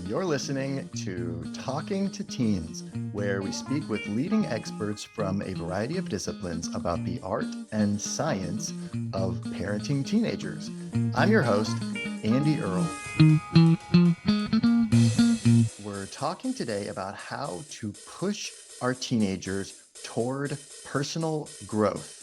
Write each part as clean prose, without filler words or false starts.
You're listening to Talking to Teens, where we speak with leading experts from a variety of disciplines about the art and science of parenting teenagers. I'm your host, Andy Earle. We're talking today about how to push our teenagers toward personal growth.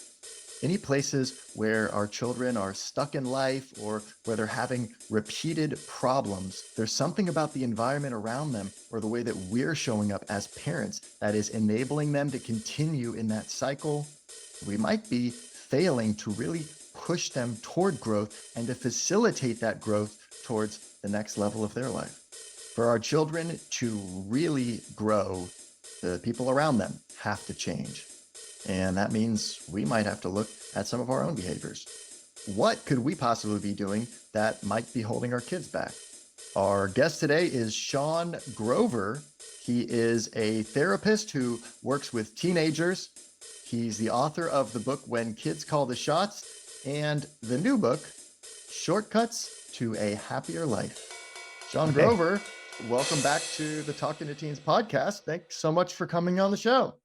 Any places where our children are stuck in life or where they're having repeated problems, there's something about the environment around them or the way that we're showing up as parents that is enabling them to continue in that cycle. We might be failing to really push them toward growth and to facilitate that growth towards the next level of their life. For our children to really grow, the people around them have to change. And that means we might have to look at some of our own behaviors. What could we possibly be doing that might be holding our kids back? Our guest today is Sean Grover. He is a therapist who works with teenagers. He's the author of the book, When Kids Call the Shots, and the new book, Shortcuts to a Happier Life. Sean Grover, welcome back to the Talking to Teens podcast. Thanks so much for coming on the show.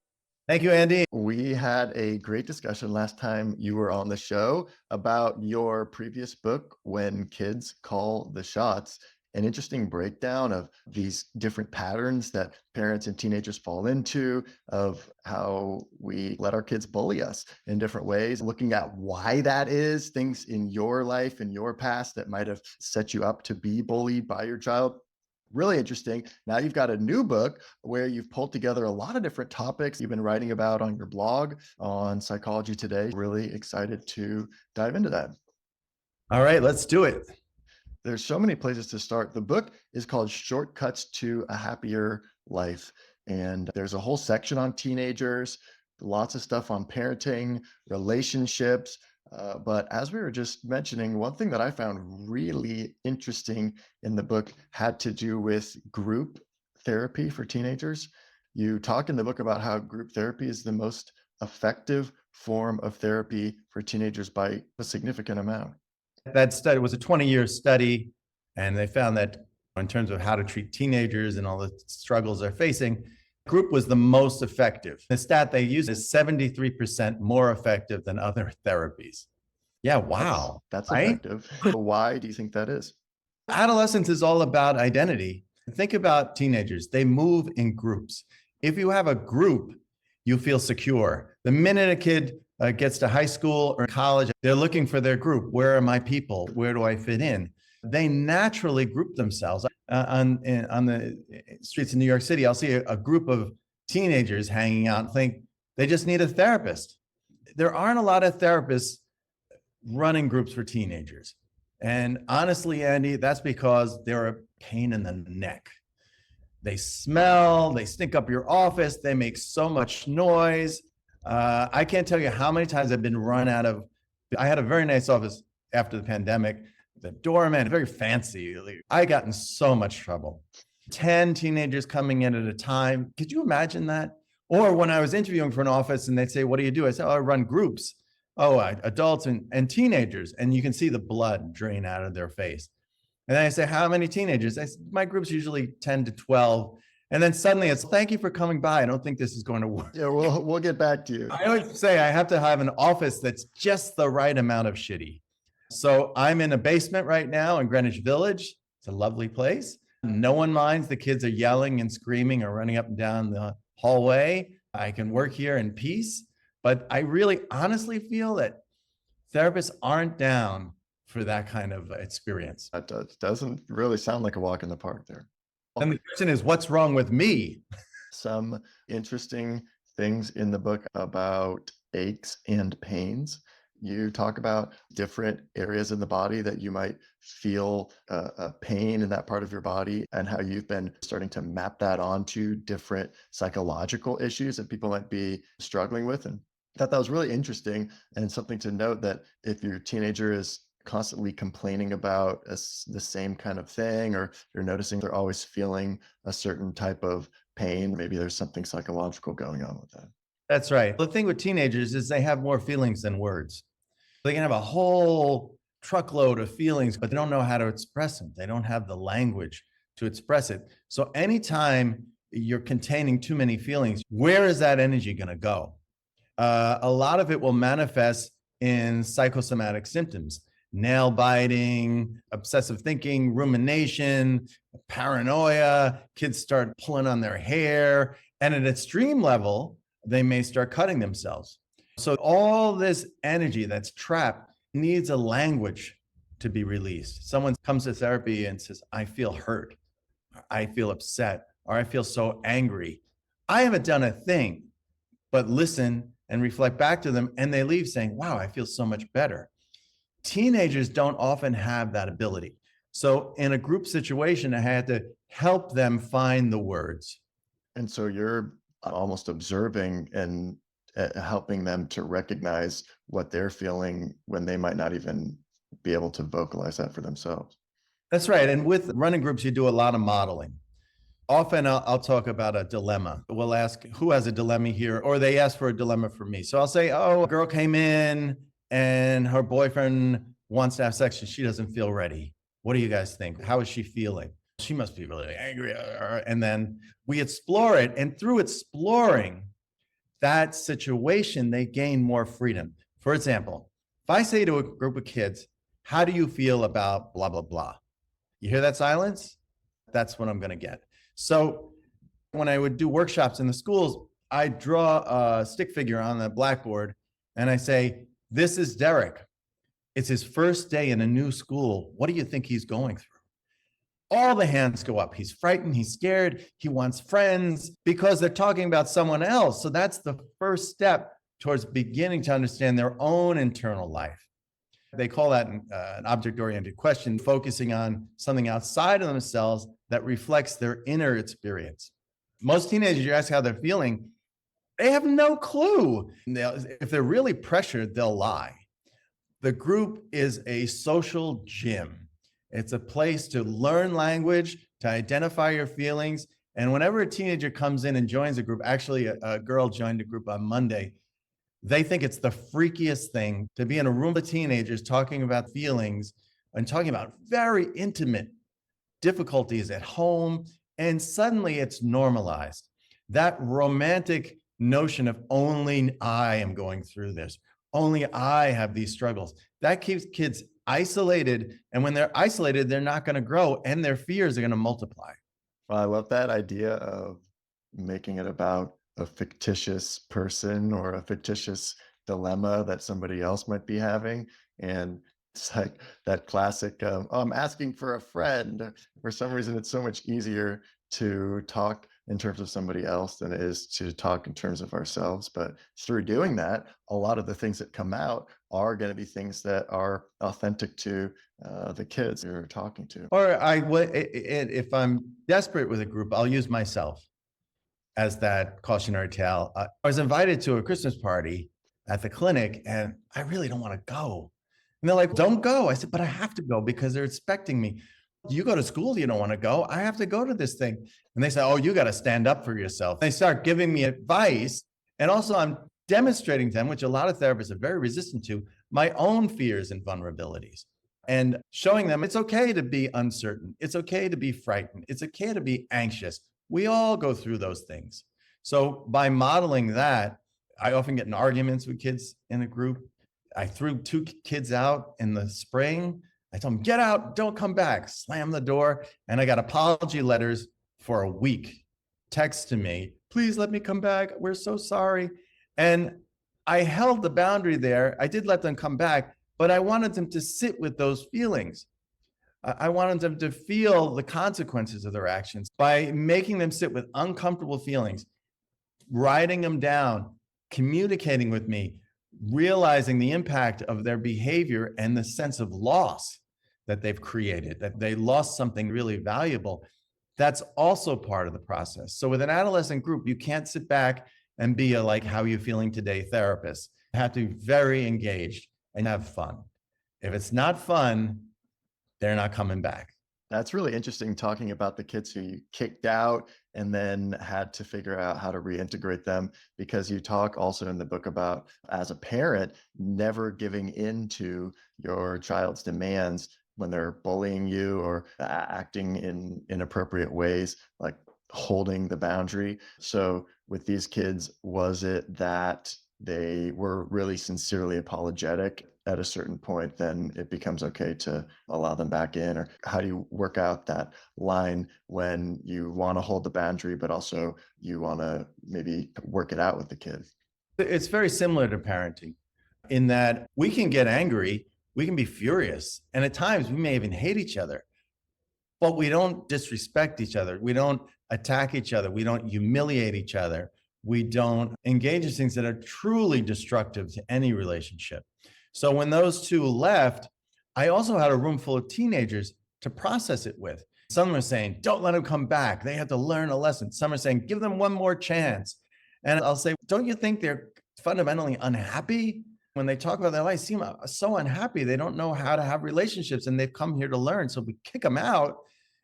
Thank you, Andy. We had a great discussion last time you were on the show about your previous book, When Kids Call the Shots, an interesting breakdown of these different patterns that parents and teenagers fall into, of how we let our kids bully us in different ways, looking at why that is, things in your life, in your past that might have set you up to be bullied by your child. Really interesting. Now you've got a new book where you've pulled together a lot of different topics you've been writing about on your blog on Psychology Today. Really excited to dive into that. All right, let's do it. There's so many places to start. The book is called Shortcuts to a Happier Life. And there's a whole section on teenagers, lots of stuff on parenting, relationships. But as we were just mentioning, one thing that I found really interesting in the book had to do with group therapy for teenagers. You talk in the book about how group therapy is the most effective form of therapy for teenagers by a significant amount. That study was a 20-year study, and they found that in terms of how to treat teenagers and all the struggles they're facing, group was the most effective. The stat they use is 73% more effective than other therapies. Yeah, wow. That's right? Effective. Why do you think that is? Adolescence is all about identity. Think about teenagers. They move in groups. If you have a group, you feel secure. The minute a kid gets to high school or college, they're looking for their group. Where are my people? Where do I fit in? They naturally group themselves. On the streets of New York City, I'll see a group of teenagers hanging out and think they just need a therapist. There aren't a lot of therapists running groups for teenagers. And honestly, Andy, that's because they're a pain in the neck. They smell, they stink up your office, they make so much noise. I can't tell you how many times I've been run out of. I had a very nice office after the pandemic. The doorman, very fancy. I got in so much trouble. 10 teenagers coming in at a time. Could you imagine that? Or when I was interviewing for an office and they'd say, what do you do? I said, I run groups. Adults and teenagers. And you can see the blood drain out of their face. And then I say, how many teenagers? My group's usually 10 to 12. And then suddenly it's, thank you for coming by. I don't think this is going to work. Yeah, we'll get back to you. I always say I have to have an office that's just the right amount of shitty. So I'm in a basement right now in Greenwich Village. It's a lovely place. No one minds. The kids are yelling and screaming or running up and down the hallway. I can work here in peace. But I really honestly feel that therapists aren't down for that kind of experience. That doesn't really sound like a walk in the park there. And the question is, what's wrong with me? Some interesting things in the book about aches and pains. You talk about different areas in the body that you might feel a pain in that part of your body, and how you've been starting to map that onto different psychological issues that people might be struggling with. And I thought that was really interesting, and something to note, that if your teenager is constantly complaining about the same kind of thing, or you're noticing they're always feeling a certain type of pain, maybe there's something psychological going on with that. That's right. The thing with teenagers is they have more feelings than words. They can have a whole truckload of feelings, but they don't know how to express them. They don't have the language to express it. So anytime you're containing too many feelings, where is that energy going to go? A lot of it will manifest in psychosomatic symptoms: nail biting, obsessive thinking, rumination, paranoia. Kids start pulling on their hair. And at an extreme level, they may start cutting themselves. So all this energy that's trapped needs a language to be released. Someone comes to therapy and says, I feel hurt, I feel upset, or I feel so angry. I haven't done a thing but listen and reflect back to them. And they leave saying, wow, I feel so much better. Teenagers don't often have that ability. So in a group situation, I had to help them find the words. And so you're almost observing and helping them to recognize what they're feeling when they might not even be able to vocalize that for themselves. That's right. And with running groups, you do a lot of modeling. Often I'll talk about a dilemma. We'll ask, who has a dilemma here? Or they ask for a dilemma from me. So I'll say, oh, a girl came in and her boyfriend wants to have sex and she doesn't feel ready. What do you guys think? How is she feeling? She must be really angry. And then we explore it. And through exploring that situation, they gain more freedom. For example, if I say to a group of kids, how do you feel about blah, blah, blah? You hear that silence? That's what I'm going to get. So when I would do workshops in the schools, I draw a stick figure on the blackboard and I say, this is Derek. It's his first day in a new school. What do you think he's going through? All the hands go up. He's frightened. He's scared. He wants friends because they're talking about someone else. So that's the first step towards beginning to understand their own internal life. They call that an object-oriented question, focusing on something outside of themselves that reflects their inner experience. Most teenagers, you ask how they're feeling, they have no clue. If they're really pressured, they'll lie. The group is a social gym. It's a place to learn language, to identify your feelings. And whenever a teenager comes in and joins a group, actually a girl joined a group on Monday, they think it's the freakiest thing to be in a room of teenagers talking about feelings and talking about very intimate difficulties at home. And suddenly it's normalized. That romantic notion of only I am going through this, only I have these struggles, that keeps kids isolated. And when they're isolated, they're not going to grow and their fears are going to multiply. Well, I love that idea of making it about a fictitious person or a fictitious dilemma that somebody else might be having. And it's like that classic, oh, I'm asking for a friend. For some reason, it's so much easier to talk in terms of somebody else than it is to talk in terms of ourselves. But through doing that, a lot of the things that come out are going to be things that are authentic to the kids you're talking to. Or if I'm desperate with a group, I'll use myself as that cautionary tale. I was invited to a Christmas party at the clinic and I really don't want to go. And they're like, don't go. I said, but I have to go because they're expecting me. You go to school, you don't want to go. I have to go to this thing. And they say, oh, you got to stand up for yourself. They start giving me advice. And also I'm demonstrating to them, which a lot of therapists are very resistant to, my own fears and vulnerabilities. And showing them it's okay to be uncertain. It's okay to be frightened. It's okay to be anxious. We all go through those things. So by modeling that, I often get in arguments with kids in a group. I threw 2 kids out in the spring. I told them, get out, don't come back, slam the door. And I got apology letters for a week. Text to me, please let me come back. We're so sorry. And I held the boundary there. I did let them come back, but I wanted them to sit with those feelings. I wanted them to feel the consequences of their actions by making them sit with uncomfortable feelings, writing them down, communicating with me, realizing the impact of their behavior and the sense of loss that they've created, that they lost something really valuable. That's also part of the process. So with an adolescent group, you can't sit back and be a like, how are you feeling today therapist. You have to be very engaged and have fun. If it's not fun, they're not coming back. That's really interesting, talking about the kids who you kicked out and then had to figure out how to reintegrate them, because you talk also in the book about, as a parent, never giving in to your child's demands, when they're bullying you or acting in inappropriate ways, like holding the boundary. So with these kids, was it that they were really sincerely apologetic at a certain point, then it becomes okay to allow them back in? Or how do you work out that line when you want to hold the boundary, but also you want to maybe work it out with the kid? It's very similar to parenting in that we can get angry, we can be furious, and at times we may even hate each other, but we don't disrespect each other. We don't attack each other. We don't humiliate each other. We don't engage in things that are truly destructive to any relationship. So when those two left, I also had a room full of teenagers to process it with. Some are saying, don't let them come back. They have to learn a lesson. Some are saying, give them one more chance. And I'll say, don't you think they're fundamentally unhappy? When they talk about their life, seem so unhappy. They don't know how to have relationships and they've come here to learn. So if we kick them out,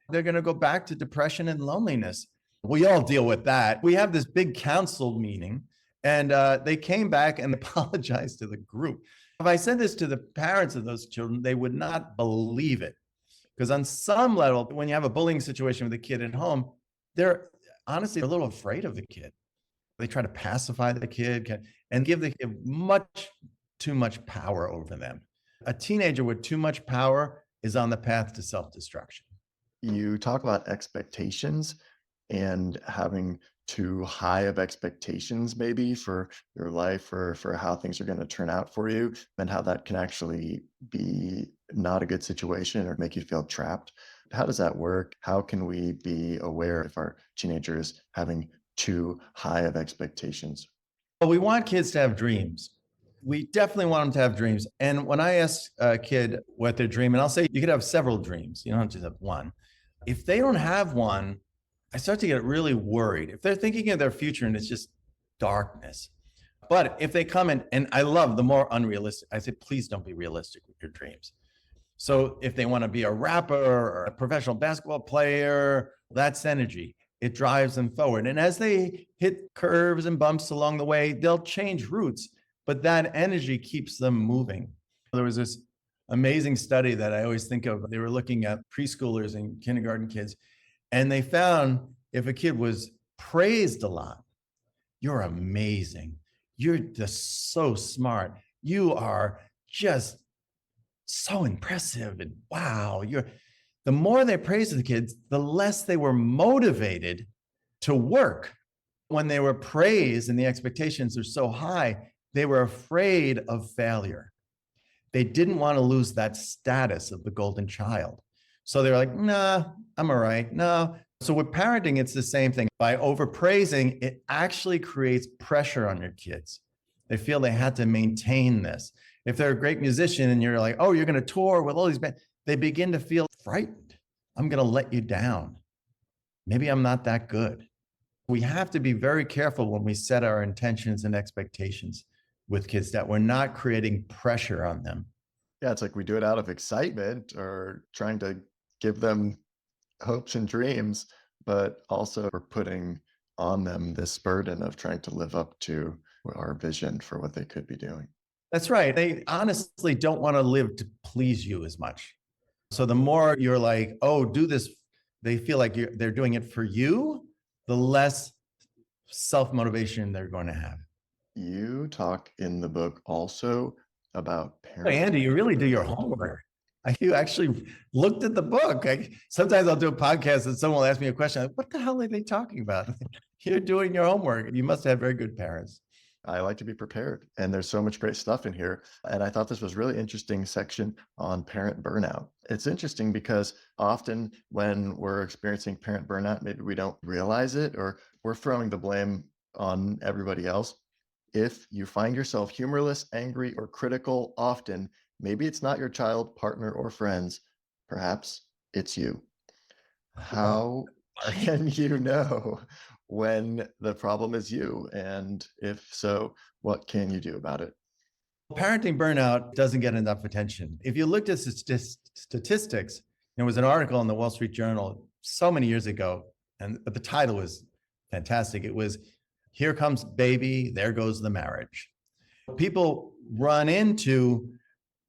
they're going to go back to depression and loneliness. We all deal with that. We have this big council meeting and they came back and apologized to the group. If I said this to the parents of those children, they would not believe it. Because on some level, when you have a bullying situation with a kid at home, they're honestly a little afraid of the kid. They try to pacify the kid and give the kid much too much power over them. A teenager with too much power is on the path to self-destruction. You talk about expectations and having too high of expectations maybe for your life or for how things are going to turn out for you, and how that can actually be not a good situation or make you feel trapped. How does that work? How can we be aware if our teenagers having too high of expectations? Well, we want kids to have dreams. We definitely want them to have dreams. And when I ask a kid what their dream, and I'll say you could have several dreams, you don't just have one. If they don't have one, I start to get really worried. If they're thinking of their future and it's just darkness. But if they come in, and I love the more unrealistic, I say, please don't be realistic with your dreams. So if they want to be a rapper or a professional basketball player, that's energy. It drives them forward. And as they hit curves and bumps along the way, they'll change routes, but that energy keeps them moving. There was this amazing study that I always think of. They were looking at preschoolers and kindergarten kids, and they found if a kid was praised a lot, you're amazing. You're just so smart. You are just so impressive. And wow, the more they praised the kids, the less they were motivated to work. When they were praised and the expectations are so high, they were afraid of failure. They didn't want to lose that status of the golden child. So they're like, nah, I'm all right. No. So with parenting, it's the same thing. By overpraising, it actually creates pressure on your kids. They feel they had to maintain this. If they're a great musician and you're like, oh, you're going to tour with all these bands, they begin to feel frightened. I'm going to let you down. Maybe I'm not that good. We have to be very careful when we set our intentions and expectations with kids that we're not creating pressure on them. Yeah, it's like we do it out of excitement or trying to give them hopes and dreams, but also we're putting on them this burden of trying to live up to our vision for what they could be doing. That's right. They honestly don't want to live to please you as much. So the more you're like, oh, do this, they feel like they're doing it for you, the less self-motivation they're going to have. You talk in the book also about Hey, Andy, you really do your homework. You actually looked at the book. Sometimes I'll do a podcast and someone will ask me a question. Like, what the hell are they talking about? You're doing your homework. You must have very good parents. I like to be prepared, and there's so much great stuff in here. And I thought this was really interesting section on parent burnout. It's interesting because often when we're experiencing parent burnout, maybe we don't realize it or we're throwing the blame on everybody else. If you find yourself humorless, angry, or critical often, maybe it's not your child, partner, or friends. Perhaps it's you. How can you know when the problem is you? And if so, what can you do about it? Parenting burnout doesn't get enough attention. If you looked at statistics, there was an article in the Wall Street Journal so many years ago, but the title was fantastic. It was, "Here Comes Baby, There Goes the Marriage." People run into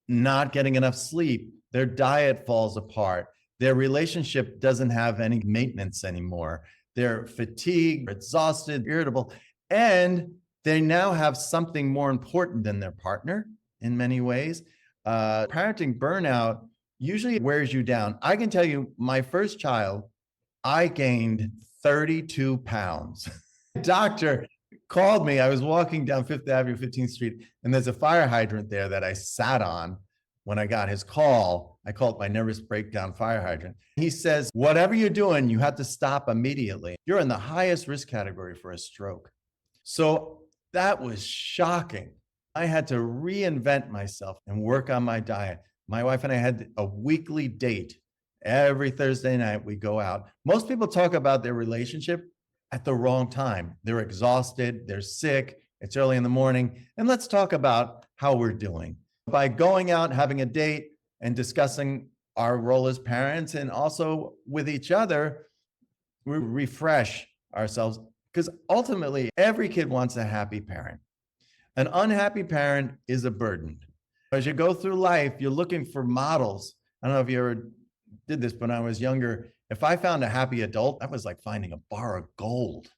not getting enough sleep, Their diet falls apart. Their relationship doesn't have any maintenance anymore. They're fatigued, exhausted, irritable, and they now have something more important than their partner in many ways. Parenting burnout usually wears you down. I can tell you, my first child, I gained 32 pounds. Doctor called me. I was walking down Fifth Avenue, 15th Street, and there's a fire hydrant there that I sat on when I got his call. I call it my nervous breakdown fire hydrant. He says, whatever you're doing, you have to stop immediately. You're in the highest risk category for a stroke. So that was shocking. I had to reinvent myself and work on my diet. My wife and I had a weekly date. Every Thursday night, we go out. Most people talk about their relationship at the wrong time. They're exhausted, they're sick, it's early in the morning. And let's talk about how we're doing. By going out, having a date, and discussing our role as parents, and also with each other, we refresh ourselves. Because ultimately, every kid wants a happy parent. An unhappy parent is a burden. As you go through life, you're looking for models. I don't know if you ever did this, but when I was younger, if I found a happy adult, that was like finding a bar of gold,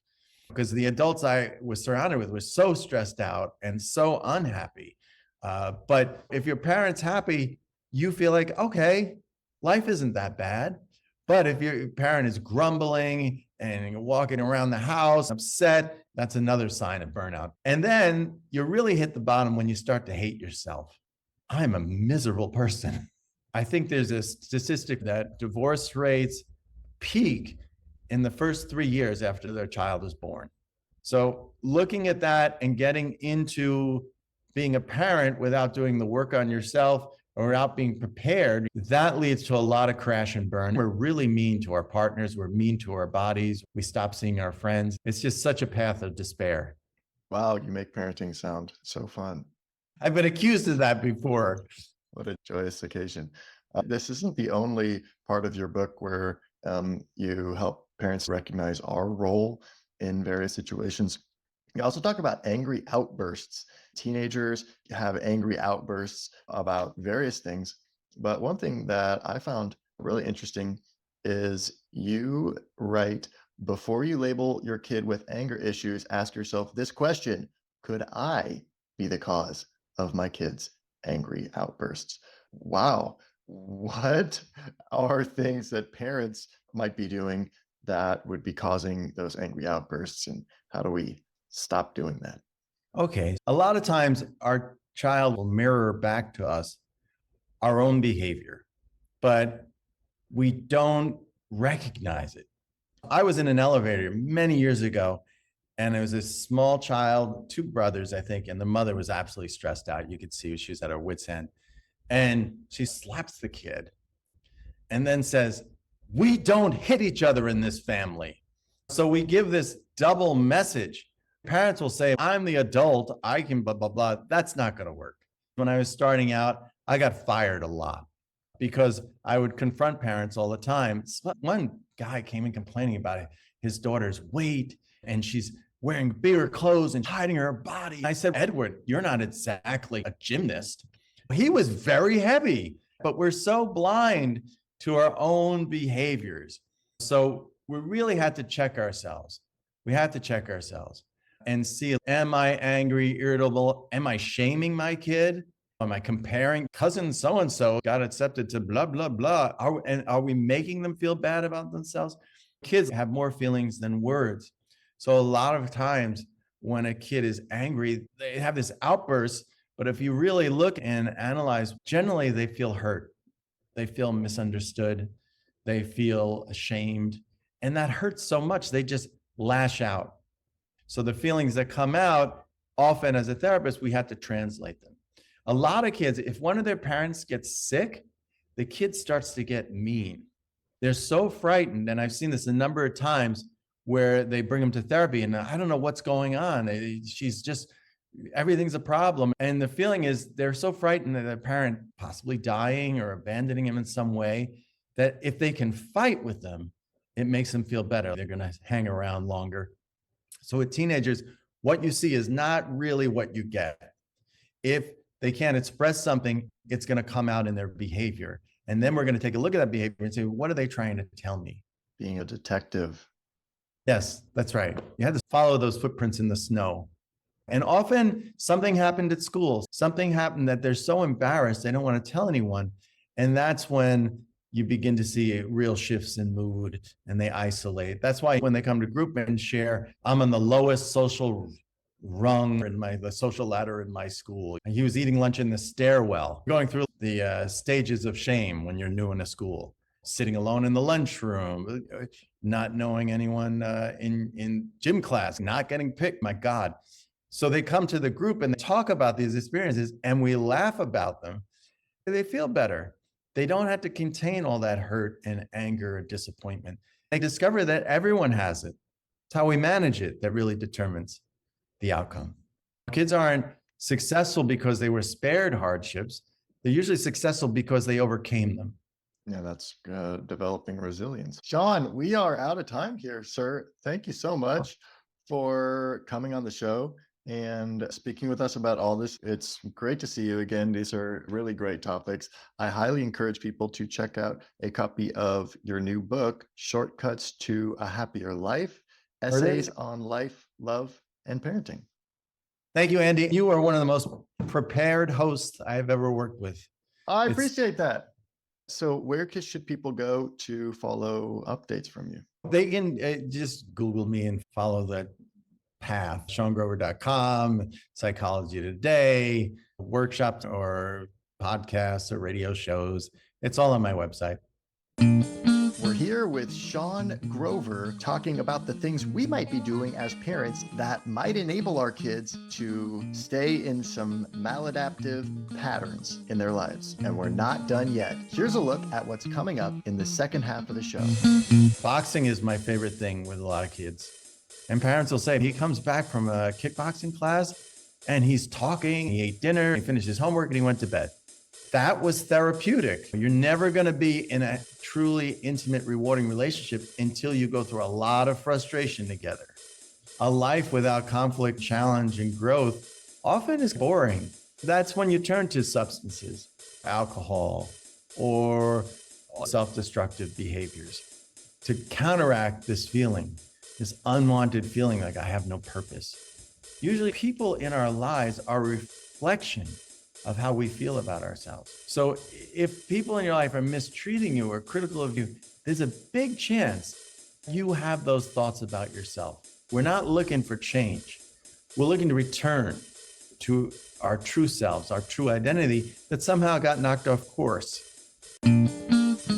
because the adults I was surrounded with were so stressed out and so unhappy. But if your parent's happy, you feel like, okay, life isn't that bad. But if your parent is grumbling and walking around the house upset, that's another sign of burnout. And then you really hit the bottom when you start to hate yourself. I'm a miserable person. I think there's a statistic that divorce rates peak in the first 3 years after their child is born. So looking at that and getting into being a parent without doing the work on yourself or without being prepared, that leads to a lot of crash and burn. We're really mean to our partners. We're mean to our bodies. We stop seeing our friends. It's just such a path of despair. Wow, you make parenting sound so fun. I've been accused of that before. What a joyous occasion. This isn't the only part of your book where you help parents recognize our role in various situations. You also talk about angry outbursts. Teenagers have angry outbursts about various things. But one thing that I found really interesting is you write, before you label your kid with anger issues, ask yourself this question: could I be the cause of my kid's angry outbursts? Wow. What are things that parents might be doing that would be causing those angry outbursts? And how do we stop doing that? Okay. A lot of times our child will mirror back to us our own behavior, but we don't recognize it. I was in an elevator many years ago, and there was this small child, two brothers, I think, and the mother was absolutely stressed out. You could see she was at her wit's end. And she slaps the kid and then says, "We don't hit each other in this family." So we give this double message. Parents will say, I'm the adult, I can blah, blah, blah. That's not going to work. When I was starting out, I got fired a lot because I would confront parents all the time. One guy came in complaining about his daughter's weight, and she's wearing bigger clothes and hiding her body. I said, Edward, you're not exactly a gymnast. He was very heavy, but we're so blind to our own behaviors. So we really had to check ourselves. We had to check ourselves and see, am I angry, irritable? Am I shaming my kid? Am I comparing cousin so-and-so got accepted to blah, blah, blah? Are we making them feel bad about themselves? Kids have more feelings than words. So a lot of times when a kid is angry, they have this outburst. But if you really look and analyze, generally they feel hurt. They feel misunderstood. They feel ashamed. And that hurts so much, they just lash out. So the feelings that come out, often as a therapist, we have to translate them. A lot of kids, if one of their parents gets sick, the kid starts to get mean. They're so frightened. And I've seen this a number of times where they bring them to therapy and I don't know what's going on. She's just, everything's a problem. And the feeling is they're so frightened that their parent possibly dying or abandoning him in some way, that if they can fight with them, it makes them feel better. They're going to hang around longer. So with teenagers, what you see is not really what you get. If they can't express something, it's going to come out in their behavior. And then we're going to take a look at that behavior and say, what are they trying to tell me? Being a detective. Yes, that's right. You had to follow those footprints in the snow. And often something happened at school, something happened that they're so embarrassed, they don't want to tell anyone. And that's when you begin to see real shifts in mood and they isolate. That's why when they come to group and share, I'm on the lowest social rung in the social ladder in my school. He was eating lunch in the stairwell, going through the stages of shame when you're new in a school, sitting alone in the lunchroom, not knowing anyone in gym class, not getting picked. My God. So they come to the group and they talk about these experiences and we laugh about them. They feel better. They don't have to contain all that hurt and anger and disappointment. They discover that everyone has it. It's how we manage it that really determines the outcome. Kids aren't successful because they were spared hardships. They're usually successful because they overcame them. Yeah, that's developing resilience. Sean, we are out of time here, sir. Thank you so much for coming on the show and speaking with us about all this. It's great to see you again. These are really great topics. I highly encourage people to check out a copy of your new book, Shortcuts to a Happier Life, Essays on Life, Love, and Parenting. Thank you, Andy. You are one of the most prepared hosts I've ever worked with. I appreciate that. So where should people go to follow updates from you? They can just Google me and follow that path, SeanGrover.com, Psychology Today, workshops or podcasts or radio shows. It's all on my website. We're here with Sean Grover talking about the things we might be doing as parents that might enable our kids to stay in some maladaptive patterns in their lives. And we're not done yet. Here's a look at what's coming up in the second half of the show. Boxing is my favorite thing with a lot of kids. And parents will say, he comes back from a kickboxing class and he's talking, he ate dinner, he finished his homework and he went to bed. That was therapeutic. You're never going to be in a truly intimate, rewarding relationship until you go through a lot of frustration together. A life without conflict, challenge, and growth often is boring. That's when you turn to substances, alcohol, or self-destructive behaviors to counteract this feeling, this unwanted feeling like I have no purpose. Usually people in our lives are a reflection of how we feel about ourselves. So if people in your life are mistreating you or critical of you, there's a big chance you have those thoughts about yourself. We're not looking for change. We're looking to return to our true selves, our true identity that somehow got knocked off course.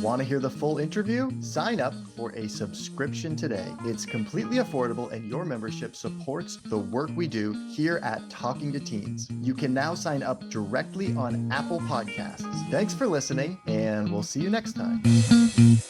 Want to hear the full interview? Sign up for a subscription today. It's completely affordable and your membership supports the work we do here at Talking to Teens. You can now sign up directly on Apple Podcasts. Thanks for listening, and we'll see you next time.